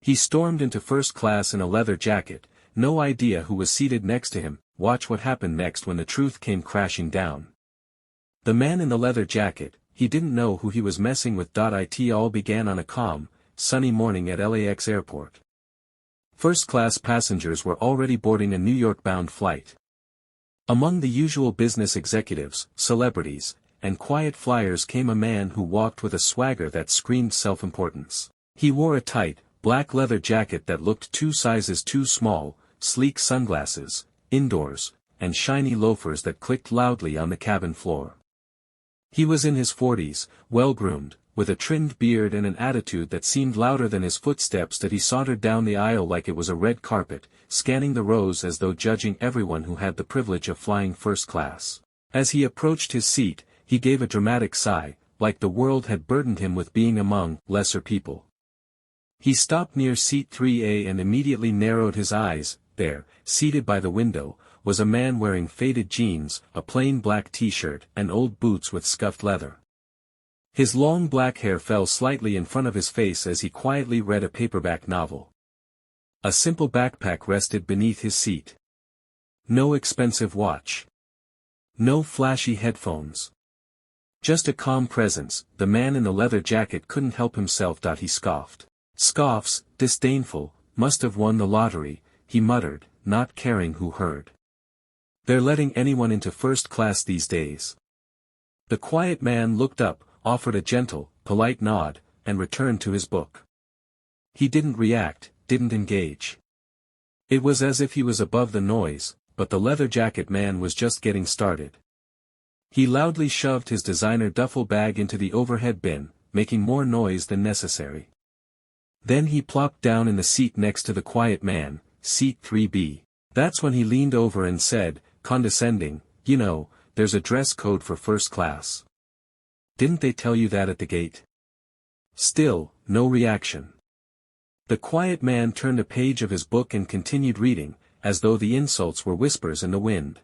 He stormed into first class in a leather jacket, no idea who was seated next to him. Watch what happened next when the truth came crashing down. The man in the leather jacket, he didn't know who he was messing with. It all began on a calm, sunny morning at LAX airport. First-class passengers were already boarding a New York-bound flight. Among the usual business executives, celebrities, and quiet flyers came a man who walked with a swagger that screamed self-importance. He wore a tight, black leather jacket that looked 2 sizes too small, sleek sunglasses, indoors, and shiny loafers that clicked loudly on the cabin floor. He was in his 40s, well-groomed, with a trimmed beard and an attitude that seemed louder than his footsteps that he sauntered down the aisle like it was a red carpet, scanning the rows as though judging everyone who had the privilege of flying first class. As he approached his seat, he gave a dramatic sigh, like the world had burdened him with being among lesser people. He stopped near seat 3A and immediately narrowed his eyes. There, seated by the window, was a man wearing faded jeans, a plain black t-shirt, and old boots with scuffed leather. His long black hair fell slightly in front of his face as he quietly read a paperback novel. A simple backpack rested beneath his seat. No expensive watch. No flashy headphones. Just a calm presence. The man in the leather jacket couldn't help himself. He scoffed. Scoffs, disdainful, must have won the lottery, he muttered, not caring who heard. They're letting anyone into first class these days. The quiet man looked up, offered a gentle, polite nod, and returned to his book. He didn't react, didn't engage. It was as if he was above the noise, but the leather jacket man was just getting started. He loudly shoved his designer duffel bag into the overhead bin, making more noise than necessary. Then he plopped down in the seat next to the quiet man, seat 3B. That's when he leaned over and said, condescending, "You know, there's a dress code for first class. Didn't they tell you that at the gate?" Still, no reaction. The quiet man turned a page of his book and continued reading, as though the insults were whispers in the wind.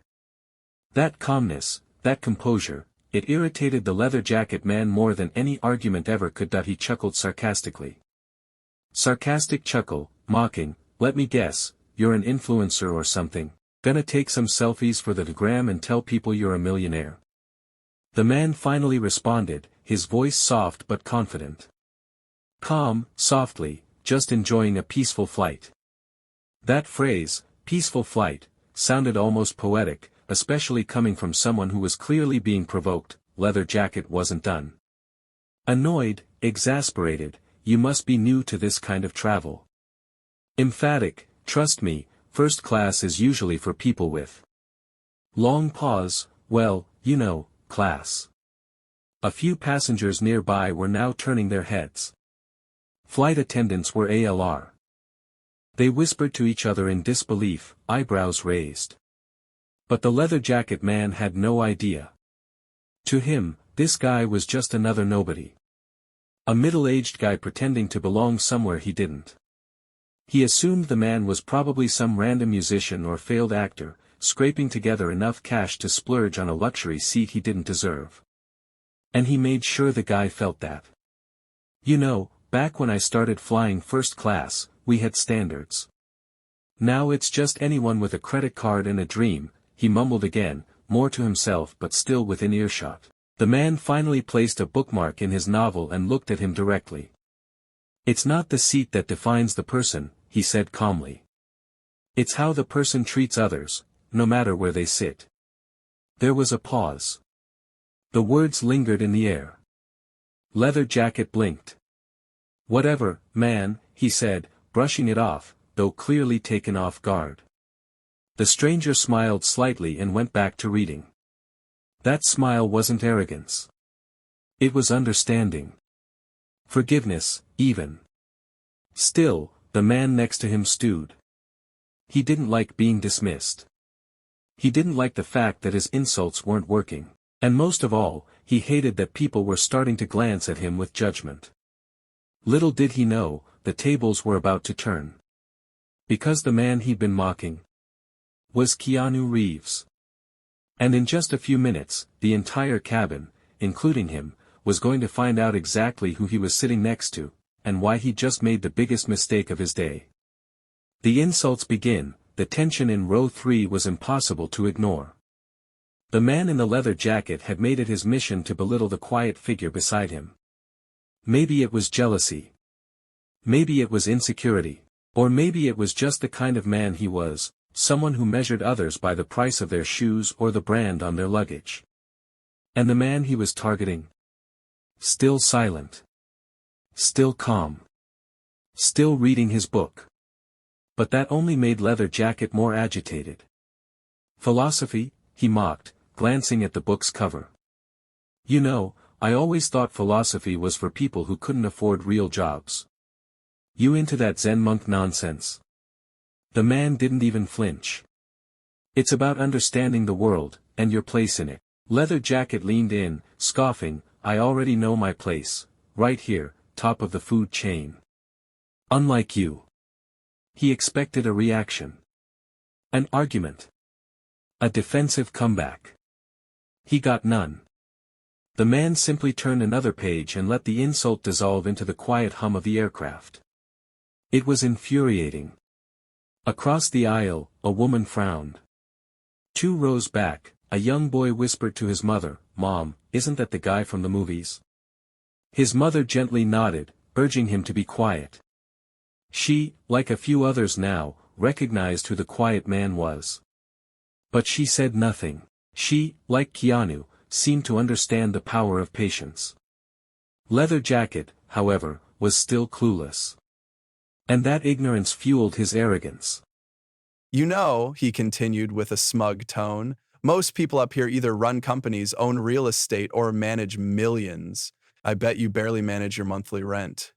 That calmness, that composure, it irritated the leather jacket man more than any argument ever could. He chuckled sarcastically. Sarcastic chuckle, mocking, "Let me guess, you're an influencer or something, gonna take some selfies for the gram and tell people you're a millionaire?" The man finally responded, his voice soft but confident. Calm, softly, just enjoying a peaceful flight. That phrase, peaceful flight, sounded almost poetic, especially coming from someone who was clearly being provoked. Leather jacket wasn't done. Annoyed, exasperated, "You must be new to this kind of travel." Emphatic, "Trust me, first class is usually for people with." Long pause, "Well, you know, class." A few passengers nearby were now turning their heads. Flight attendants were ALR. They whispered to each other in disbelief, eyebrows raised. But the leather jacket man had no idea. To him, this guy was just another nobody. A middle-aged guy pretending to belong somewhere he didn't. He assumed the man was probably some random musician or failed actor, scraping together enough cash to splurge on a luxury seat he didn't deserve. And he made sure the guy felt that. "You know, back when I started flying first class, we had standards. Now it's just anyone with a credit card and a dream," he mumbled again, more to himself but still within earshot. The man finally placed a bookmark in his novel and looked at him directly. "It's not the seat that defines the person," he said calmly. "It's how the person treats others, no matter where they sit." There was a pause. The words lingered in the air. Leather jacket blinked. "Whatever, man," he said, brushing it off, though clearly taken off guard. The stranger smiled slightly and went back to reading. That smile wasn't arrogance. It was understanding. Forgiveness, even. Still, the man next to him stewed. He didn't like being dismissed. He didn't like the fact that his insults weren't working. And most of all, he hated that people were starting to glance at him with judgment. Little did he know, the tables were about to turn. Because the man he'd been mocking was Keanu Reeves. And in just a few minutes, the entire cabin, including him, was going to find out exactly who he was sitting next to, and why he just made the biggest mistake of his day. The insults begin. The tension in row 3 was impossible to ignore. The man in the leather jacket had made it his mission to belittle the quiet figure beside him. Maybe it was jealousy. Maybe it was insecurity. Or maybe it was just the kind of man he was, someone who measured others by the price of their shoes or the brand on their luggage. And the man he was targeting? Still silent. Still calm. Still reading his book. But that only made Leather Jacket more agitated. Philosophy, he mocked, glancing at the book's cover. You know, I always thought philosophy was for people who couldn't afford real jobs. You into that Zen monk nonsense? The man didn't even flinch. It's about understanding the world, and your place in it. Leather Jacket leaned in, scoffing, I already know my place, right here, top of the food chain. Unlike you. He expected a reaction. An argument. A defensive comeback. He got none. The man simply turned another page and let the insult dissolve into the quiet hum of the aircraft. It was infuriating. Across the aisle, a woman frowned. 2 rows back, a young boy whispered to his mother, Mom, isn't that the guy from the movies? His mother gently nodded, urging him to be quiet. She, like a few others now, recognized who the quiet man was. But she said nothing. She, like Keanu, seemed to understand the power of patience. Leather Jacket, however, was still clueless. And that ignorance fueled his arrogance. You know, he continued with a smug tone, most people up here either run companies, own real estate, or manage millions. I bet you barely manage your monthly rent.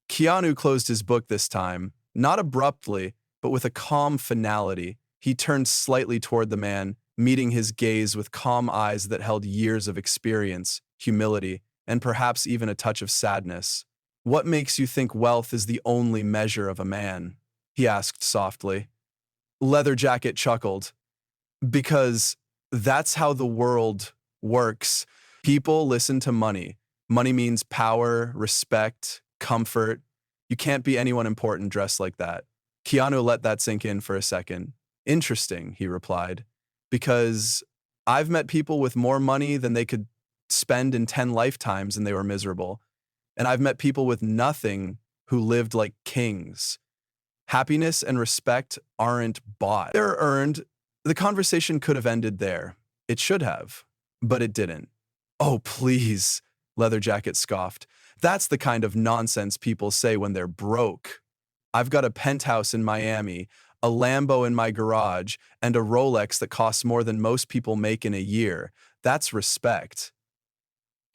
Keanu closed his book this time, not abruptly, but with a calm finality. He turned slightly toward the man, meeting his gaze with calm eyes that held years of experience, humility, and perhaps even a touch of sadness. What makes you think wealth is the only measure of a man? He asked softly. Leather Jacket chuckled. Because that's how the world works. People listen to money. Money means power, respect, comfort. You can't be anyone important dressed like that. Keanu let that sink in for a second. Interesting, he replied. Because I've met people with more money than they could spend in 10 lifetimes and they were miserable. And I've met people with nothing who lived like kings. Happiness and respect aren't bought. They're earned. The conversation could have ended there. It should have. But it didn't. Oh, please, Leather Jacket scoffed. That's the kind of nonsense people say when they're broke. I've got a penthouse in Miami, a Lambo in my garage, and a Rolex that costs more than most people make in a year. That's respect.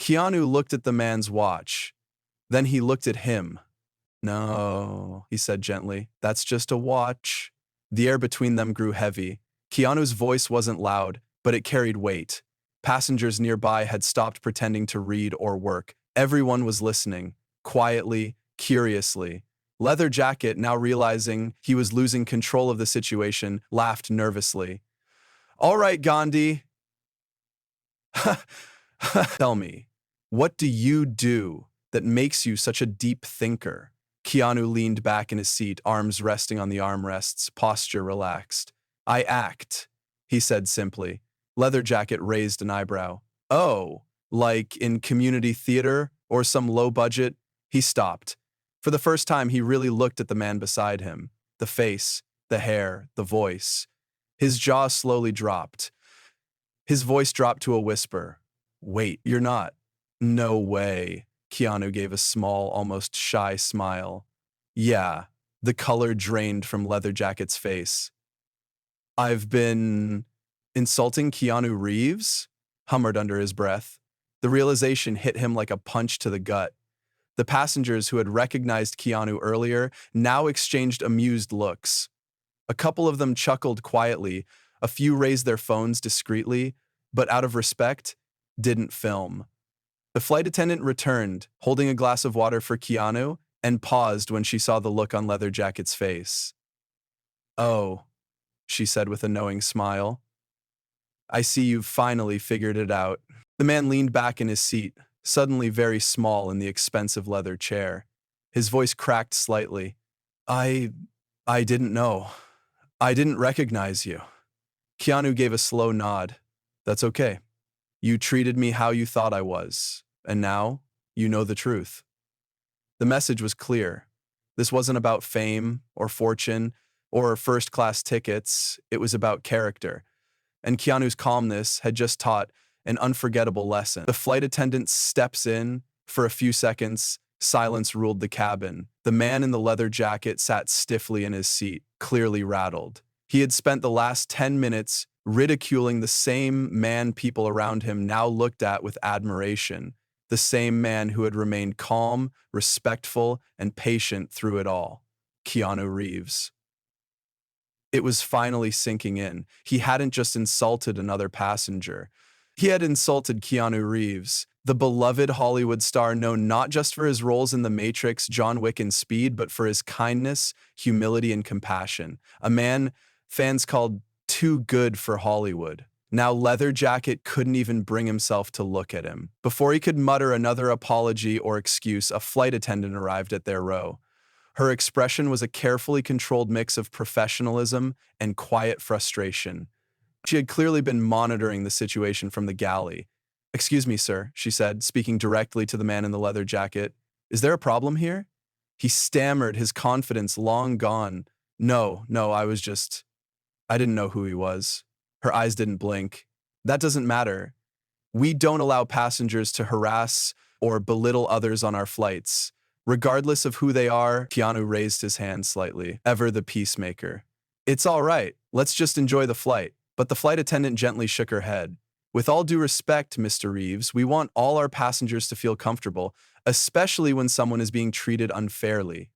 Keanu looked at the man's watch. Then he looked at him. No, he said gently, that's just a watch. The air between them grew heavy. Keanu's voice wasn't loud, but it carried weight. Passengers nearby had stopped pretending to read or work. Everyone was listening, quietly, curiously. Leather Jacket, now realizing he was losing control of the situation, laughed nervously. All right, Gandhi. Tell me, what do you do that makes you such a deep thinker? Keanu leaned back in his seat, arms resting on the armrests, posture relaxed. I act, he said simply. Leather Jacket raised an eyebrow. Oh, like in community theater or some low budget? He stopped. For the first time, he really looked at the man beside him. The face, the hair, the voice. His jaw slowly dropped. His voice dropped to a whisper. Wait, you're not. No way. Keanu gave a small, almost shy smile. Yeah, the color drained from Leather Jacket's face. I've been insulting Keanu Reeves? Hummered under his breath. The realization hit him like a punch to the gut. The passengers who had recognized Keanu earlier now exchanged amused looks. A couple of them chuckled quietly, a few raised their phones discreetly, but out of respect, didn't film. The flight attendant returned, holding a glass of water for Keanu, and paused when she saw the look on Leather Jacket's face. Oh, she said with a knowing smile. I see you've finally figured it out. The man leaned back in his seat, suddenly very small in the expensive leather chair. His voice cracked slightly. I... I didn't know. I didn't recognize you. Keanu gave a slow nod. That's okay. You treated me how you thought I was, and now you know the truth. The message was clear. This wasn't about fame or fortune or first-class tickets. It was about character. And Keanu's calmness had just taught an unforgettable lesson. The flight attendant steps in. For a few seconds, silence ruled the cabin. The man in the leather jacket sat stiffly in his seat, clearly rattled. He had spent the last 10 minutes ridiculing the same man people around him now looked at with admiration, the same man who had remained calm, respectful, and patient through it all. Keanu Reeves. It was finally sinking in. He hadn't just insulted another passenger. He had insulted Keanu Reeves, the beloved Hollywood star known not just for his roles in The Matrix, John Wick, and Speed, but for his kindness, humility, and compassion. A man fans called too good for Hollywood. Now Leather Jacket couldn't even bring himself to look at him. Before he could mutter another apology or excuse, a flight attendant arrived at their row. Her expression was a carefully controlled mix of professionalism and quiet frustration. She had clearly been monitoring the situation from the galley. "Excuse me, sir," she said, speaking directly to the man in the leather jacket. "Is there a problem here?" He stammered, his confidence long gone. No, I didn't know who he was." Her eyes didn't blink. "That doesn't matter. We don't allow passengers to harass or belittle others on our flights. Regardless of who they are," Keanu raised his hand slightly, ever the peacemaker. "It's all right. Let's just enjoy the flight." But the flight attendant gently shook her head. "With all due respect, Mr. Reeves, we want all our passengers to feel comfortable, especially when someone is being treated unfairly."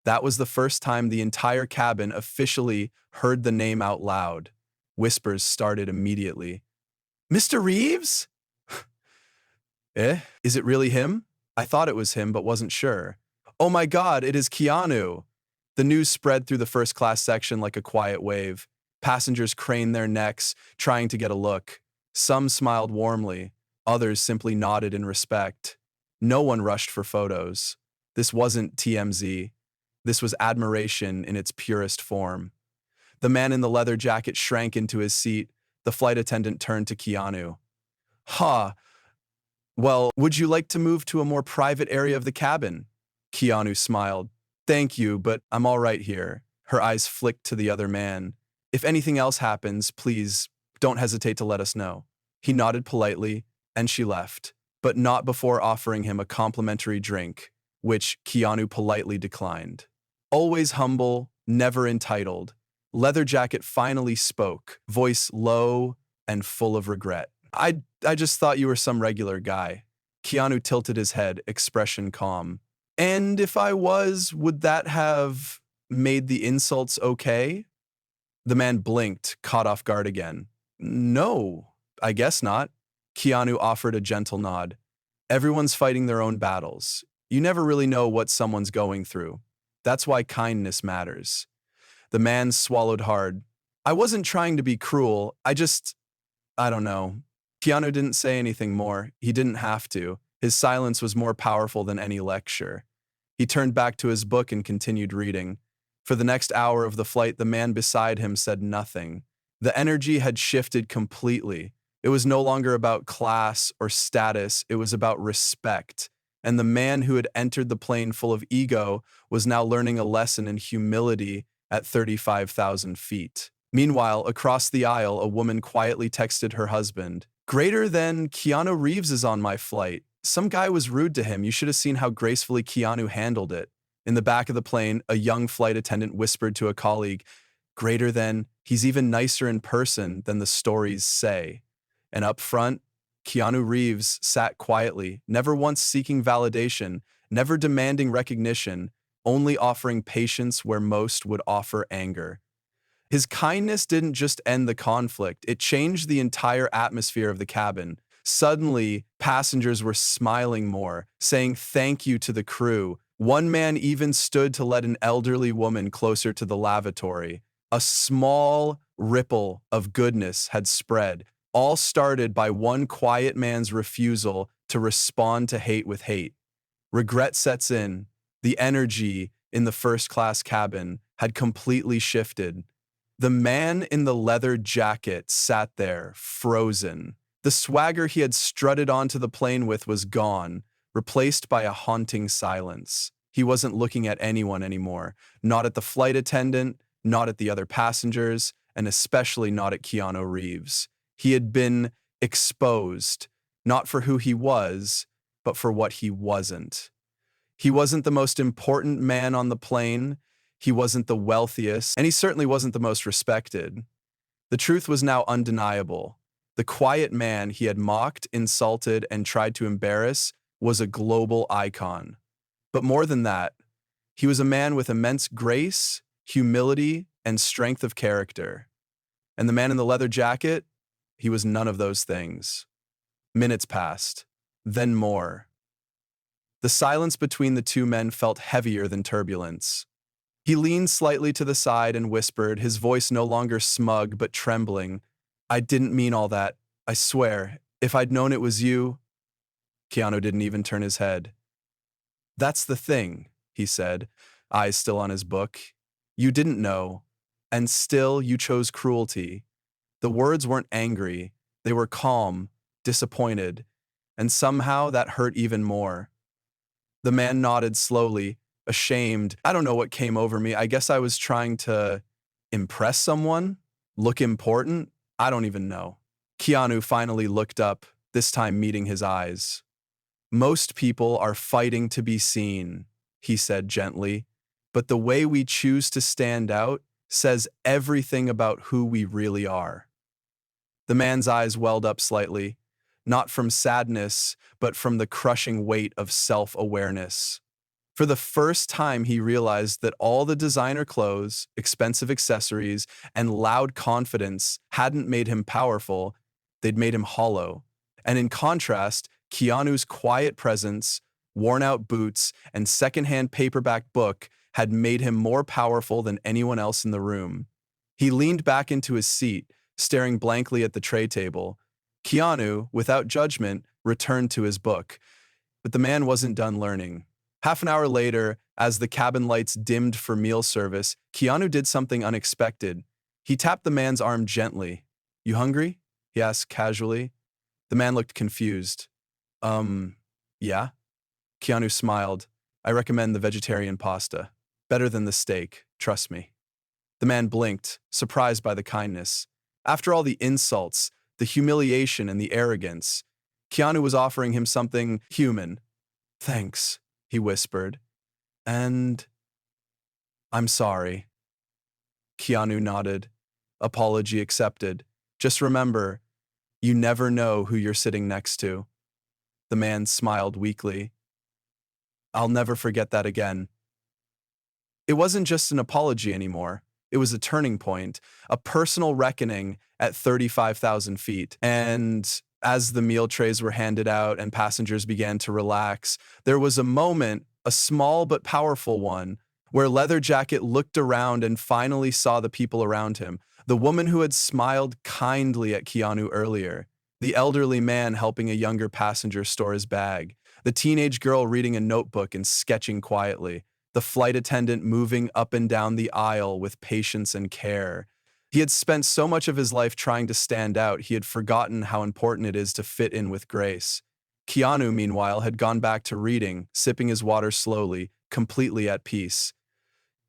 That was the first time the entire cabin officially heard the name out loud. Whispers started immediately. "Mr. Reeves?" Is it really him? I thought it was him, but wasn't sure. "Oh my God, it is Keanu." The news spread through the first-class section like a quiet wave. Passengers craned their necks, trying to get a look. Some smiled warmly. Others simply nodded in respect. No one rushed for photos. This wasn't TMZ. This was admiration in its purest form. The man in the leather jacket shrank into his seat. The flight attendant turned to Keanu. Well, would you like to move to a more private area of the cabin?" Keanu smiled. "Thank you, but I'm all right here." Her eyes flicked to the other man. "If anything else happens, please don't hesitate to let us know." He nodded politely, and she left, but not before offering him a complimentary drink, which Keanu politely declined. Always humble, never entitled, Leather Jacket finally spoke, voice low and full of regret. I just thought you were some regular guy." Keanu tilted his head, expression calm. "And if I was, would that have made the insults okay?" The man blinked, caught off guard again. "No, I guess not." Keanu offered a gentle nod. "Everyone's fighting their own battles. You never really know what someone's going through. That's why kindness matters." The man swallowed hard. "I wasn't trying to be cruel. I don't know." Keanu didn't say anything more. He didn't have to. His silence was more powerful than any lecture. He turned back to his book and continued reading. For the next hour of the flight, the man beside him said nothing. The energy had shifted completely. It was no longer about class or status. It was about respect. And the man who had entered the plane full of ego was now learning a lesson in humility at 35,000 feet. Meanwhile, across the aisle, a woman quietly texted her husband, "Greater than Keanu Reeves is on my flight. Some guy was rude to him. You should have seen how gracefully Keanu handled it." In the back of the plane, a young flight attendant whispered to a colleague, "Greater than, he's even nicer in person than the stories say." And up front, Keanu Reeves sat quietly, never once seeking validation, never demanding recognition, only offering patience where most would offer anger. His kindness didn't just end the conflict, it changed the entire atmosphere of the cabin. Suddenly, passengers were smiling more, saying thank you to the crew. One man even stood to let an elderly woman closer to the lavatory. A small ripple of goodness had spread, all started by one quiet man's refusal to respond to hate with hate. Regret sets in. The energy in the first-class cabin had completely shifted. The man in the leather jacket sat there, frozen. The swagger he had strutted onto the plane with was gone, replaced by a haunting silence. He wasn't looking at anyone anymore, not at the flight attendant, not at the other passengers, and especially not at Keanu Reeves. He had been exposed, not for who he was, but for what he wasn't. He wasn't the most important man on the plane, he wasn't the wealthiest, and he certainly wasn't the most respected. The truth was now undeniable. The quiet man he had mocked, insulted, and tried to embarrass was a global icon. But more than that, he was a man with immense grace, humility, and strength of character. And the man in the leather jacket? He was none of those things. Minutes passed, then more. The silence between the two men felt heavier than turbulence. He leaned slightly to the side and whispered, his voice no longer smug but trembling, "I didn't mean all that. I swear, if I'd known it was you—" Keanu didn't even turn his head. "That's the thing," he said, eyes still on his book. "You didn't know, and still you chose cruelty." The words weren't angry, they were calm, disappointed, and somehow that hurt even more. The man nodded slowly, ashamed. "I don't know what came over me. I guess I was trying to impress someone? Look important? I don't even know." Keanu finally looked up, this time meeting his eyes. "Most people are fighting to be seen," he said gently, "but the way we choose to stand out says everything about who we really are." The man's eyes welled up slightly, not from sadness, but from the crushing weight of self-awareness. For the first time, he realized that all the designer clothes, expensive accessories, and loud confidence hadn't made him powerful, they'd made him hollow. And in contrast, Keanu's quiet presence, worn-out boots, and secondhand paperback book had made him more powerful than anyone else in the room. He leaned back into his seat, staring blankly at the tray table. Keanu, without judgment, returned to his book. But the man wasn't done learning. Half an hour later, as the cabin lights dimmed for meal service, Keanu did something unexpected. He tapped the man's arm gently. "You hungry?" he asked casually. The man looked confused. Yeah?" Keanu smiled. "I recommend the vegetarian pasta. Better than the steak, trust me." The man blinked, surprised by the kindness. After all the insults, the humiliation, and the arrogance, Keanu was offering him something human. "Thanks," he whispered. "And I'm sorry." Keanu nodded. "Apology accepted. Just remember, you never know who you're sitting next to." The man smiled weakly. "I'll never forget that again." It wasn't just an apology anymore. It was a turning point, a personal reckoning at 35,000 feet. And as the meal trays were handed out and passengers began to relax, there was a moment, a small but powerful one, where Leather Jacket looked around and finally saw the people around him. The woman who had smiled kindly at Keanu earlier, the elderly man helping a younger passenger store his bag, the teenage girl reading a notebook and sketching quietly, the flight attendant moving up and down the aisle with patience and care. He had spent so much of his life trying to stand out, he had forgotten how important it is to fit in with grace. Keanu, meanwhile, had gone back to reading, sipping his water slowly, completely at peace.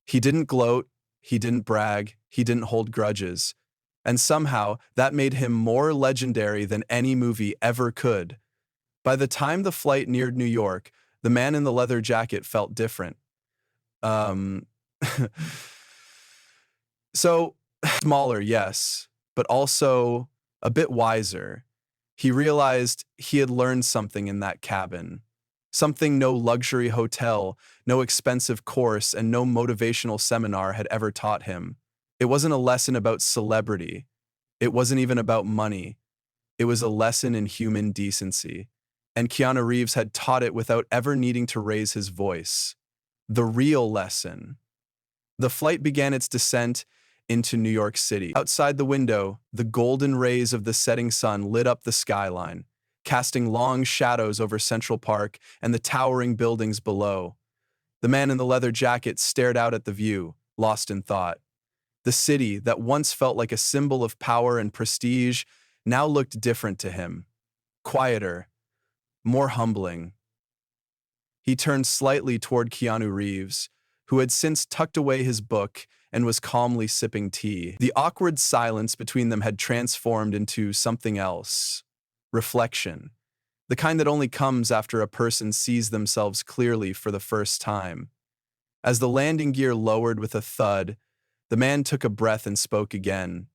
He didn't gloat, he didn't brag, he didn't hold grudges. And somehow, that made him more legendary than any movie ever could. By the time the flight neared New York, the man in the leather jacket felt different. So, smaller, yes, but also a bit wiser. He realized he had learned something in that cabin. Something no luxury hotel, no expensive course, and no motivational seminar had ever taught him. It wasn't a lesson about celebrity. It wasn't even about money. It was a lesson in human decency. And Keanu Reeves had taught it without ever needing to raise his voice. The real lesson. The flight began its descent into New York City. Outside the window, the golden rays of the setting sun lit up the skyline, casting long shadows over Central Park and the towering buildings below. The man in the leather jacket stared out at the view, lost in thought. The city that once felt like a symbol of power and prestige now looked different to him. Quieter, more humbling. He turned slightly toward Keanu Reeves, who had since tucked away his book and was calmly sipping tea. The awkward silence between them had transformed into something else. Reflection. The kind that only comes after a person sees themselves clearly for the first time. As the landing gear lowered with a thud, the man took a breath and spoke again.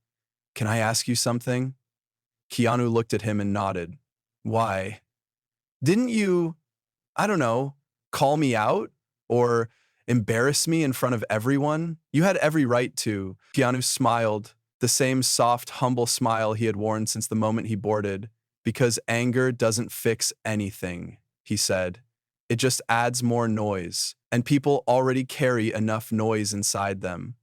"Can I ask you something?" Keanu looked at him and nodded. "Why? Didn't you, I don't know, call me out? Or embarrass me in front of everyone? You had every right to." Keanu smiled, the same soft, humble smile he had worn since the moment he boarded. "Because anger doesn't fix anything," he said. "It just adds more noise, and people already carry enough noise inside them."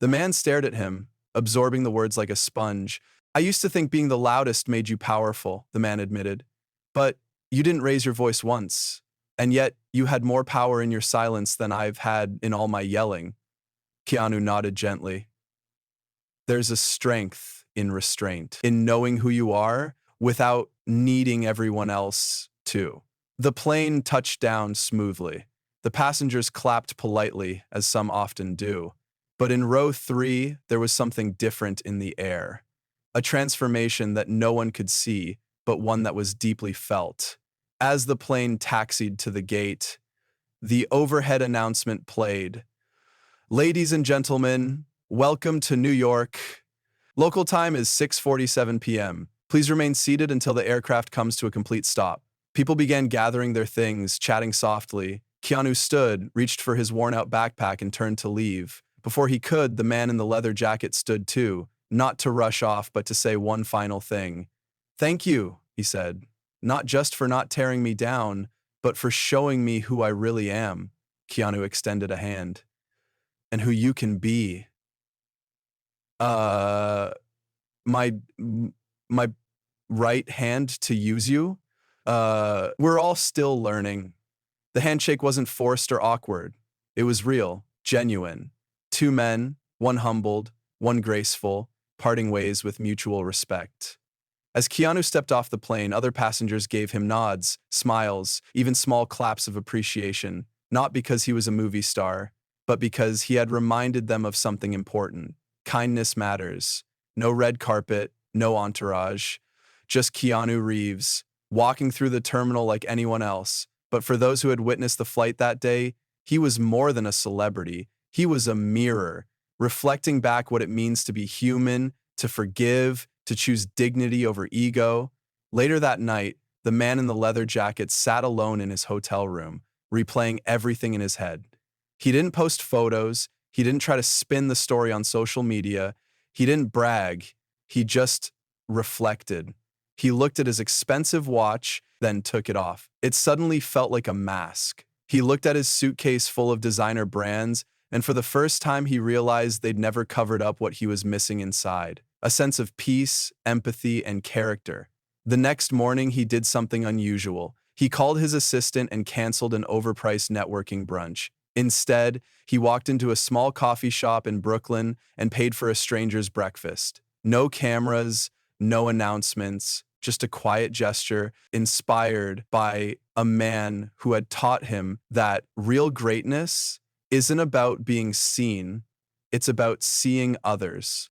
The man stared at him, absorbing the words like a sponge. "I used to think being the loudest made you powerful," the man admitted. "But you didn't raise your voice once. And yet, you had more power in your silence than I've had in all my yelling." Keanu nodded gently. "There's a strength in restraint, in knowing who you are without needing everyone else to." The plane touched down smoothly. The passengers clapped politely, as some often do. But in row 3, there was something different in the air. A transformation that no one could see, but one that was deeply felt. As the plane taxied to the gate, the overhead announcement played. "Ladies and gentlemen, welcome to New York. Local time is 6:47 p.m. Please remain seated until the aircraft comes to a complete stop." People began gathering their things, chatting softly. Keanu stood, reached for his worn-out backpack, and turned to leave. Before he could, the man in the leather jacket stood too, not to rush off but to say one final thing. "Thank you," he said. "Not just for not tearing me down, but for showing me who I really am." Keanu extended a hand. "And who you can be." Uh, my my right hand to use you? We're all still learning." The handshake wasn't forced or awkward. It was real, genuine. Two men, one humbled, one graceful, parting ways with mutual respect. As Keanu stepped off the plane, other passengers gave him nods, smiles, even small claps of appreciation, not because he was a movie star, but because he had reminded them of something important. Kindness matters. No red carpet, no entourage. Just Keanu Reeves, walking through the terminal like anyone else. But for those who had witnessed the flight that day, he was more than a celebrity. He was a mirror, reflecting back what it means to be human, to forgive, to choose dignity over ego. Later that night, the man in the leather jacket sat alone in his hotel room, replaying everything in his head. He didn't post photos. He didn't try to spin the story on social media. He didn't brag. He just reflected. He looked at his expensive watch, then took it off. It suddenly felt like a mask. He looked at his suitcase full of designer brands, and for the first time he realized they'd never covered up what he was missing inside. A sense of peace, empathy, and character. The next morning he did something unusual. He called his assistant and canceled an overpriced networking brunch. Instead, he walked into a small coffee shop in Brooklyn and paid for a stranger's breakfast. No cameras, no announcements, just a quiet gesture inspired by a man who had taught him that real greatness isn't about being seen, it's about seeing others.